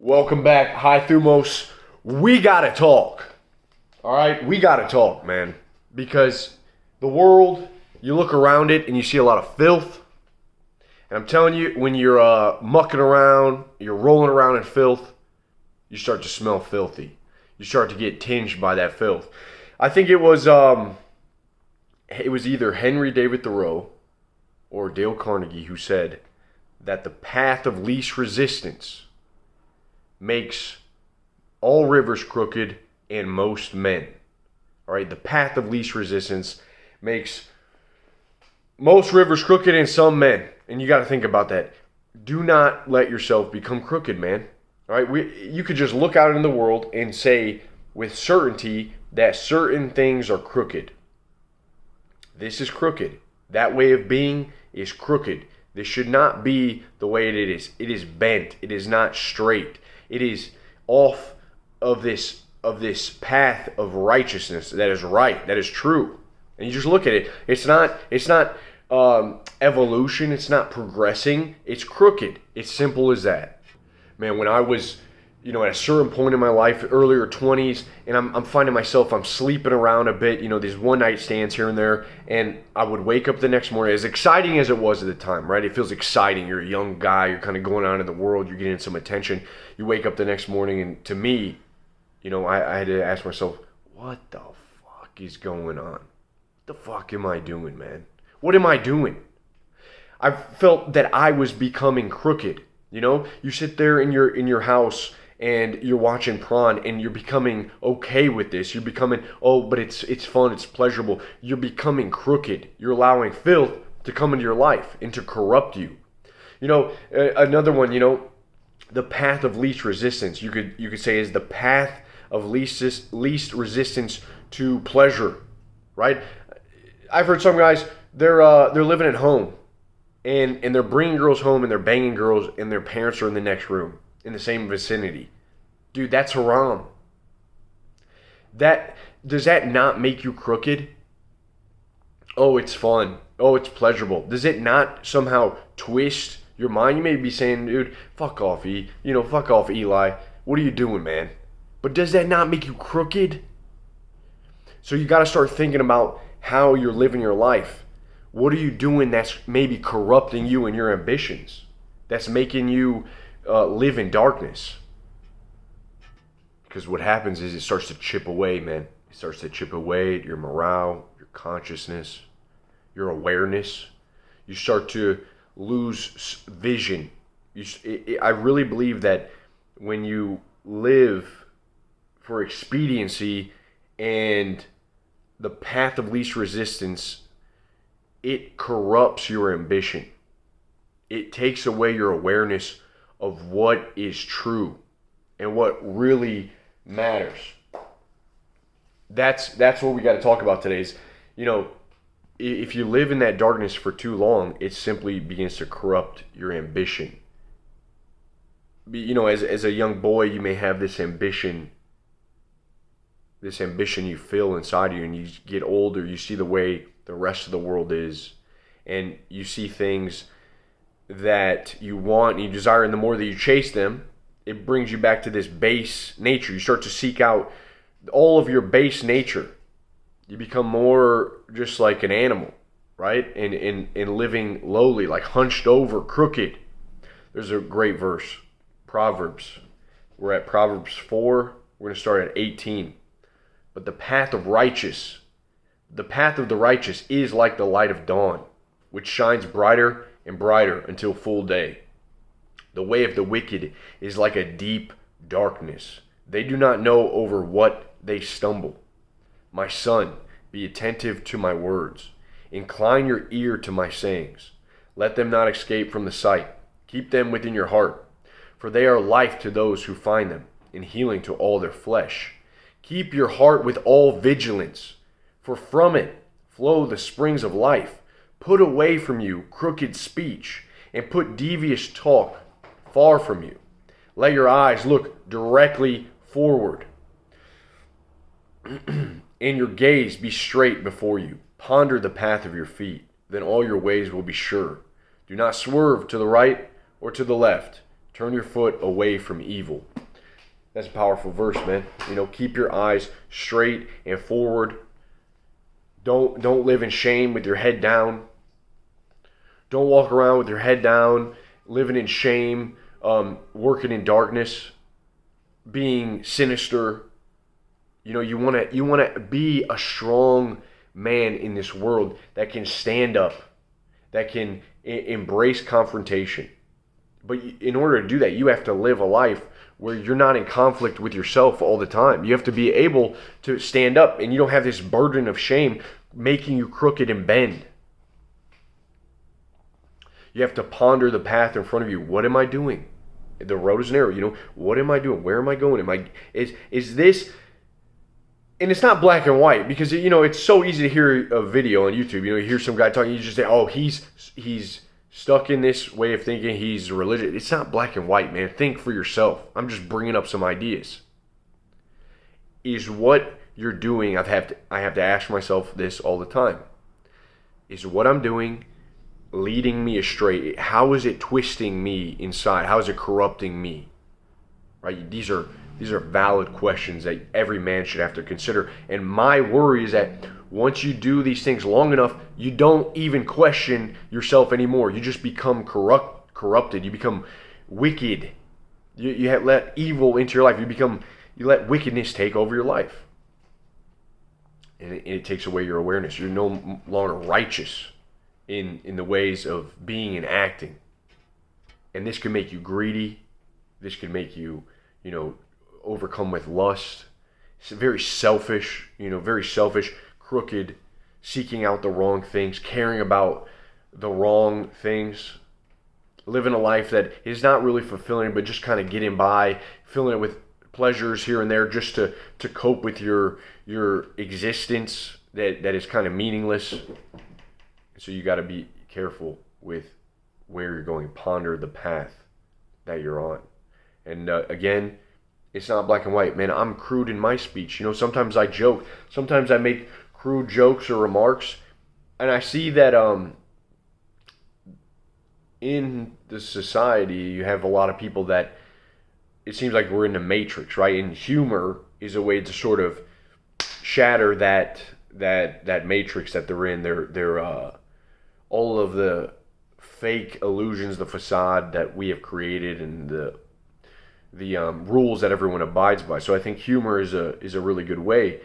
Welcome back. Hi, Thumos. We gotta talk. All right? We gotta talk, man. Because the world, you look around it and you see a lot of filth. And I'm telling you, when you're mucking around, you're rolling around in filth, you start to smell filthy. You start to get tinged by that filth. I think it was either Henry David Thoreau or Dale Carnegie who said that the path of least resistance makes all rivers crooked and most men. All right, the path of least resistance makes most rivers crooked and some men. And you got to think about that. Do not let yourself become crooked, man. All right, you could just look out in the world and say with certainty that certain things are crooked. This is crooked. That way of being is crooked. This should not be the way it is. It is bent. It is not straight. It is off of this path of righteousness that is right, that is true. And you just look at it. It's not evolution. It's not progressing. It's crooked. It's simple as that. Man, when I was, at a certain point in my life, earlier 20s, and I'm finding myself, I'm sleeping around a bit, these one night stands here and there, and I would wake up the next morning, as exciting as it was at the time, right? It feels exciting. You're a young guy, you're kind of going out in the world, you're getting some attention. You wake up the next morning, and to me, I had to ask myself, what the fuck is going on? What the fuck am I doing, man? What am I doing? I felt that I was becoming crooked. You sit there in your house and you're watching prawn and you're becoming okay with this. You're becoming, but it's fun, it's pleasurable. You're becoming crooked. You're allowing filth to come into your life and to corrupt you. Another one, the path of least resistance, you could say is the path of least resistance to pleasure, right? I've heard some guys, they're living at home. And they're bringing girls home and they're banging girls and their parents are in the next room, in the same vicinity. Dude, that's haram. Does that not make you crooked? Oh, it's fun. Oh, it's pleasurable. Does it not somehow twist your mind? You may be saying, dude, fuck off, fuck off, Eli. What are you doing, man? But does that not make you crooked? So you got to start thinking about how you're living your life. What are you doing that's maybe corrupting you and your ambitions? That's making you live in darkness. Because what happens is it starts to chip away, man. It starts to chip away at your morale, your consciousness, your awareness. You start to lose vision. I really believe that when you live for expediency and the path of least resistance, it corrupts your ambition. It takes away your awareness of what is true and what really matters. That's what we got to talk about today is, if you live in that darkness for too long, it simply begins to corrupt your ambition. As a young boy, you may have this ambition you feel inside of you, and you get older, you see the way the rest of the world is, and you see things that you want and you desire, and the more that you chase them, it brings you back to this base nature. You start to seek out all of your base nature. You become more just like an animal, right? And living lowly, like hunched over, crooked. There's a great verse, Proverbs. We're at Proverbs 4. We're going to start at 18. But the path of the righteous is like the light of dawn, which shines brighter and brighter until full day. The way of the wicked is like a deep darkness. They do not know over what they stumble. My son, be attentive to my words. Incline your ear to my sayings. Let them not escape from the sight. Keep them within your heart, for they are life to those who find them, and healing to all their flesh. Keep your heart with all vigilance, for from it flow the springs of life. Put away from you crooked speech, and put devious talk far from you. Let your eyes look directly forward, and your gaze be straight before you. Ponder the path of your feet, then all your ways will be sure. Do not swerve to the right or to the left. Turn your foot away from evil. That's a powerful verse, man. Keep your eyes straight and forward. Don't live in shame with your head down. Don't walk around with your head down, living in shame, working in darkness, being sinister. You want to be a strong man in this world that can stand up, that can embrace confrontation. But in order to do that, you have to live a life where you're not in conflict with yourself all the time. You have to be able to stand up, and you don't have this burden of shame making you crooked and bend. You have to ponder the path in front of you. What am I doing? The road is narrow. What am I doing? Where am I going? Is this? And it's not black and white, because it's so easy to hear a video on YouTube. You hear some guy talking, you just say, "Oh, he's stuck in this way of thinking. He's religious." It's not black and white, man. Think for yourself. I'm just bringing up some ideas. Is what you're doing? I have to ask myself this all the time. Is what I'm doing leading me astray? How is it twisting me inside? How is it corrupting me? Right? These are valid questions that every man should have to consider. And my worry is that once you do these things long enough, you don't even question yourself anymore. You just become corrupted. You become wicked. You have let evil into your life. You let wickedness take over your life. And it takes away your awareness. You're no longer righteous in the ways of being and acting. And this can make you greedy. This can make you, overcome with lust. It's very selfish, crooked, seeking out the wrong things, caring about the wrong things, living a life that is not really fulfilling, but just kind of getting by, filling it with pleasures here and there just to cope with your existence that is kind of meaningless. So you got to be careful with where you're going. Ponder the path that you're on. And again, it's not black and white. Man, I'm crude in my speech. Sometimes I joke. Sometimes I make crude jokes or remarks. And I see that in the society, you have a lot of people that it seems like we're in the matrix, right? And humor is a way to sort of shatter that matrix that they're in. They're all of the fake illusions, the facade that we have created, and the rules that everyone abides by. So I think humor is a really good way.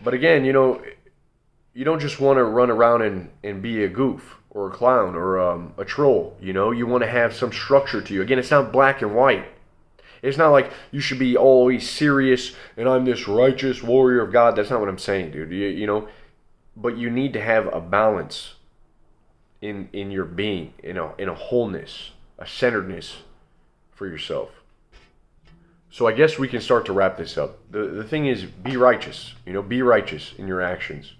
But again, you don't just want to run around and be a goof or a clown or a troll. You want to have some structure to you. Again, it's not black and white. It's not like you should be always serious and I'm this righteous warrior of God. That's not what I'm saying, dude. But you need to have a balance in your being, in a wholeness, a centeredness for yourself. So I guess we can start to wrap this up. The thing is, be righteous. Be righteous in your actions.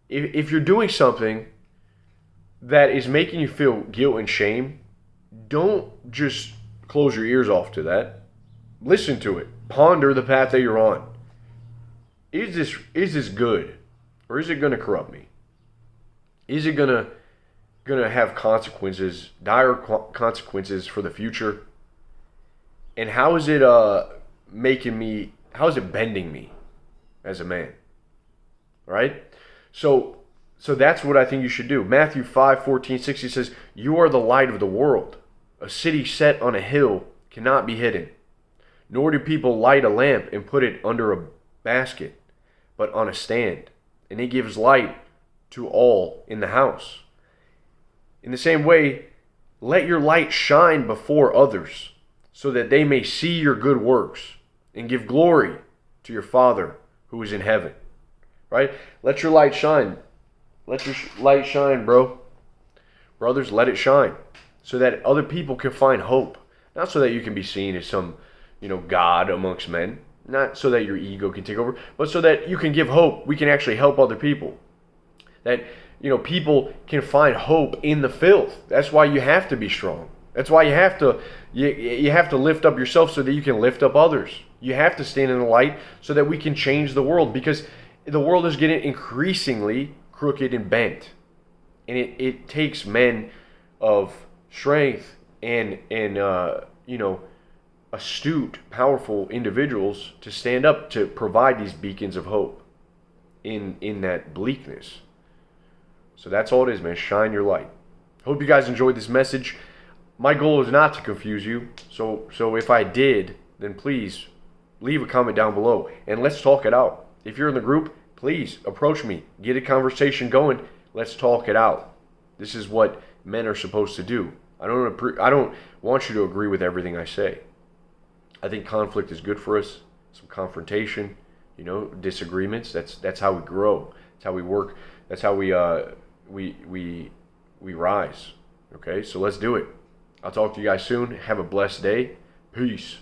If you're doing something that is making you feel guilt and shame, don't just close your ears off to that. Listen to it. Ponder the path that you're on. Is this good, or is it going to corrupt me? Is it going to have consequences, dire consequences for the future? And how is it how is it bending me as a man? Right? So that's what I think you should do. Matthew 5:14-16 says, "You are the light of the world. A city set on a hill cannot be hidden. Nor do people light a lamp and put it under a basket, but on a stand. And it gives light to all in the house. In the same way, let your light shine before others, so that they may see your good works and give glory to your Father who is in heaven." Right? Let your light shine. Let your light shine, bro. Brothers, let it shine so that other people can find hope. Not so that you can be seen as some, God amongst men. Not so that your ego can take over, but so that you can give hope. We can actually help other people. That, people can find hope in the filth. That's why you have to be strong. That's why you have to lift up yourself so that you can lift up others. You have to stand in the light so that we can change the world, because the world is getting increasingly crooked and bent. And it takes men of strength and astute, powerful individuals to stand up to provide these beacons of hope in that bleakness. So that's all it is, man. Shine your light. Hope you guys enjoyed this message. My goal is not to confuse you. So if I did, then please leave a comment down below and let's talk it out. If you're in the group, please approach me. Get a conversation going. Let's talk it out. This is what men are supposed to do. I don't want you to agree with everything I say. I think conflict is good for us. Some confrontation, disagreements. That's how we grow. That's how we work. That's how we rise. Okay, so let's do it. I'll talk to you guys soon. Have a blessed day. Peace.